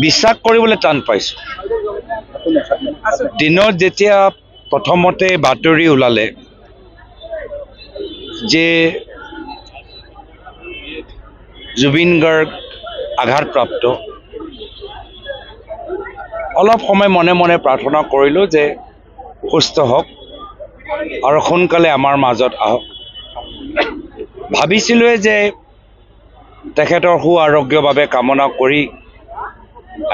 বিশ্বাস কৰিবলৈ টান পাইছোঁ। দিনত যেতিয়া প্ৰথমতে বাতৰি ওলালে যে জুবিন গাৰ্গ আঘাতপ্ৰাপ্ত, অলপ সময় মনে মনে প্ৰাৰ্থনা কৰিলোঁ যে সুস্থ হওক আৰু সোনকালে আমাৰ মাজত আহক। ভাবিছিলোঁৱে যে তেখেতৰ সু আৰোগ্যৰ বাবে কামনা কৰি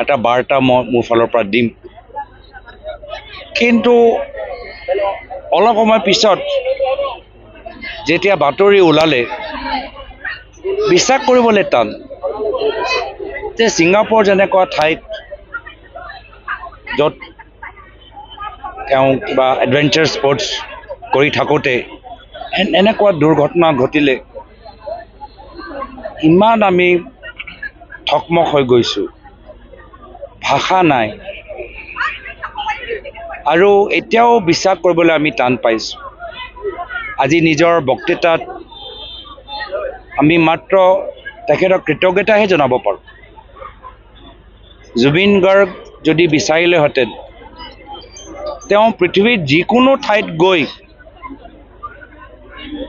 এটা বাৰ্তা মোৰ ফালৰ পৰা দিম, কিন্তু অলপ সময় পিছত যেতিয়া বাতৰি ওলালে বিশ্বাস কৰিবলৈ টান যে ছিংগাপুৰ যেনেকুৱা ঠাইত য'ত তেওঁ কিবা এডভেঞ্চাৰ স্পৰ্টছ কৰি থাকোঁতে এনেকুৱা দুৰ্ঘটনা ঘটিলে ইমান আমি থকমক হৈ গৈছোঁ, ভাষা নাই আৰু এতিয়াও বিশ্বাস কৰিবলৈ আমি টান পাইছোঁ। আজি নিজৰ বক্তৃতাত আমি মাত্ৰ তেখেতক কৃতজ্ঞতাহে জনাব পাৰোঁ। জুবিন গাৰ্গ যদি বিচাৰিলেহেঁতেন তেওঁ পৃথিৱীত যিকোনো ঠাইত গৈ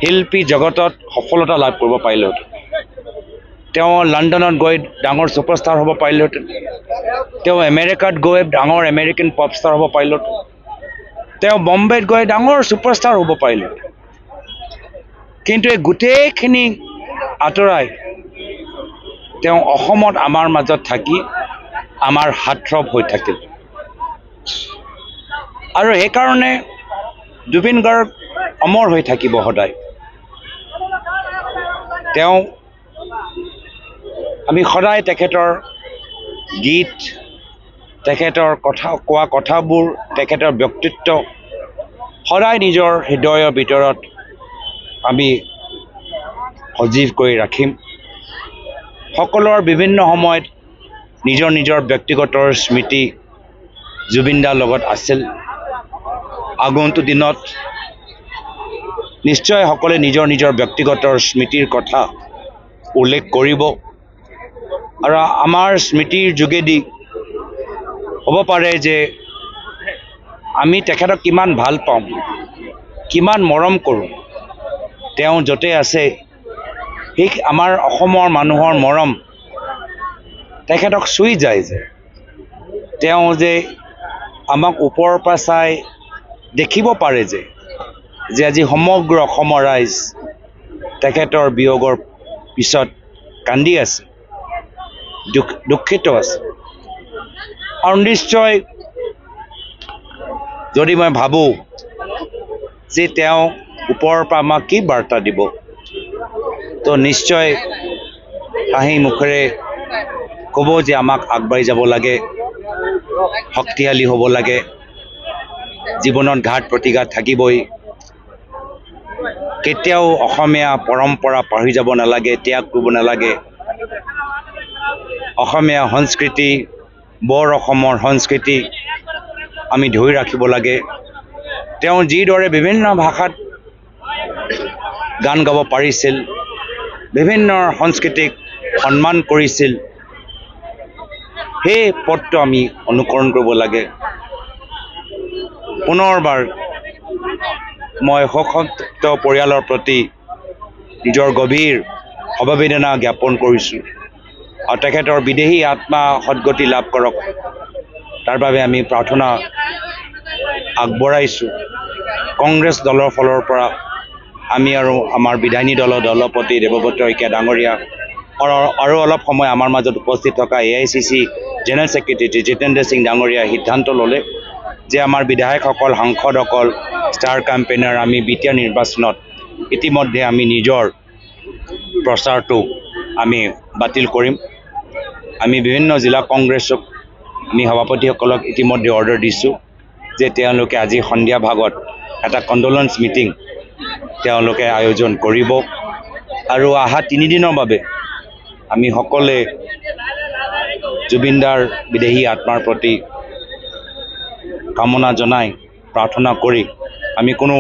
শিল্পী জগতত সফলতা লাভ কৰিব পাৰিলেহেঁতেন। তেওঁ লণ্ডনত গৈ ডাঙৰ ছুপাৰষ্টাৰ হ'ব পাৰিলেহেঁতেন, তেওঁ আমেৰিকাত গৈ ডাঙৰ আমেৰিকান পপষ্টাৰ হ'ব পাৰিলেহেঁতেন, তেওঁ বম্বেত গৈ ডাঙৰ ছুপাৰষ্টাৰ হ'ব পাৰিলেহেঁতেন, কিন্তু এই গোটেইখিনি আঁতৰাই তেওঁ অসমত আমাৰ মাজত থাকি আমাৰ হাতথ্ৰব হৈ থাকিল। আৰু সেইকাৰণে জুবিন গাৰ্গ অমৰ হৈ থাকিব সদায়। তেওঁ আমি সদায় তেখেতৰ গীত, তেখেতৰ কোৱা কথাবোৰ, তেখেতৰ ব্যক্তিত্ব সদায় নিজৰ হৃদয়ৰ ভিতৰত আমি সজীৱ কৰি ৰাখিম। সকলোৰে বিভিন্ন সময়ত নিজৰ নিজৰ ব্যক্তিগত স্মৃতি জুবিন দাৰ লগত আছিল। আগন্তুক দিনত নিশ্চয় সকলোৱে নিজৰ নিজৰ ব্যক্তিগত স্মৃতিৰ কথা উল্লেখ কৰিব আৰু আমাৰ স্মৃতিৰ যোগেদি হ'ব পাৰে যে আমি তেখেতক কিমান ভাল পাওঁ, কিমান মৰম কৰোঁ। তেওঁ য'তে আছে সেই আমাৰ অসমৰ মানুহৰ মৰম তেখেতক চুই যায় যে তেওঁ যে আমাক ওপৰৰ পৰা চাই দেখিব পাৰে যে আজি সমগ্ৰ অসমৰ ৰাইজ তেখেতৰ বিয়োগৰ পিছত কান্দি আছে, দুখিত আছে। আৰু নিশ্চয় যদি মই ভাবোঁ যে তেওঁ ওপৰৰ পৰা আমাক কি বাৰ্তা দিব, তো নিশ্চয় হাঁহি মুখেৰে ক'ব যে আমাক আগবাঢ়ি যাব লাগে, শক্তিশালী হ'ব লাগে, জীৱনত ঘাট প্ৰতিঘাত থাকিবই, কেতিয়াও অসমীয়া পৰম্পৰা পাহৰি যাব নালাগে, ত্যাগ কৰিব নালাগে। অসমীয়া সংস্কৃতি, বৰ অসমৰ সংস্কৃতি আমি ধৰি ৰাখিব লাগে। তেওঁ যিদৰে বিভিন্ন ভাষাত গান গাব পাৰিছিল, বিভিন্ন সংস্কৃতিক সন্মান কৰিছিল, সেই পথটো আমি অনুকৰণ কৰিব লাগে। পুনৰবাৰ মই শোকসন্তপ্ত পৰিয়ালৰ প্ৰতি নিজৰ গভীৰ সমবেদনা জ্ঞাপন কৰিছোঁ আৰু তেখেতৰ বিদেহী আত্মা সদ্গতি লাভ কৰক তাৰ বাবে আমি প্ৰাৰ্থনা আগবঢ়াইছোঁ। কংগ্ৰেছ দলৰ ফালৰ পৰা আমি আৰু আমাৰ বিধায়িনী দলৰ দলপতি দেৱব্ৰত শইকীয়া ডাঙৰীয়া আৰু অলপ সময় আমাৰ মাজত উপস্থিত থকা AICC general secretary Jitendra Singh ডাঙৰীয়াই সিদ্ধান্ত ল'লে যে আমাৰ বিধায়কসকল, সাংসদসকল, ষ্টাৰ কেম্পেইনাৰ আমি বিটিআৰ নিৰ্বাচনত ইতিমধ্যে আমি নিজৰ প্ৰচাৰটো আমি বাতিল কৰিম। আমি বিভিন্ন জিলা কংগ্ৰেছক আমি সভাপতিসকলক ইতিমধ্যে অৰ্ডাৰ দিছোঁ যে তেওঁলোকে আজি সন্ধিয়া ভাগত এটা কণ্ডোলেন্স মিটিং তেওঁলোকে আয়োজন কৰিব আৰু অহা 3 দিনৰ বাবে আমি সকলোৱে জুবিন দাৰ বিদেহী আত্মাৰ প্ৰতি কামনা জনাই প্ৰাৰ্থনা কৰি আমি কোনো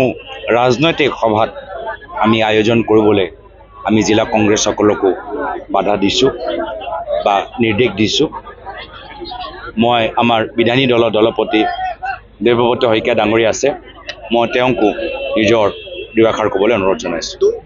ৰাজনৈতিক সভাত আমি আয়োজন কৰিবলৈ আমি জিলা কংগ্ৰেছ সকলকো বাধা দিছোঁ বা নিৰ্দেশ দিছোঁ। মই আমাৰ বিধায়িনী দলৰ দলপতি দেৱব্ৰত শইকীয়া ডাঙৰীয়া আছে মই তেওঁকো নিজৰ দুআষাৰ ক'বলৈ অনুৰোধ জনাইছোঁ।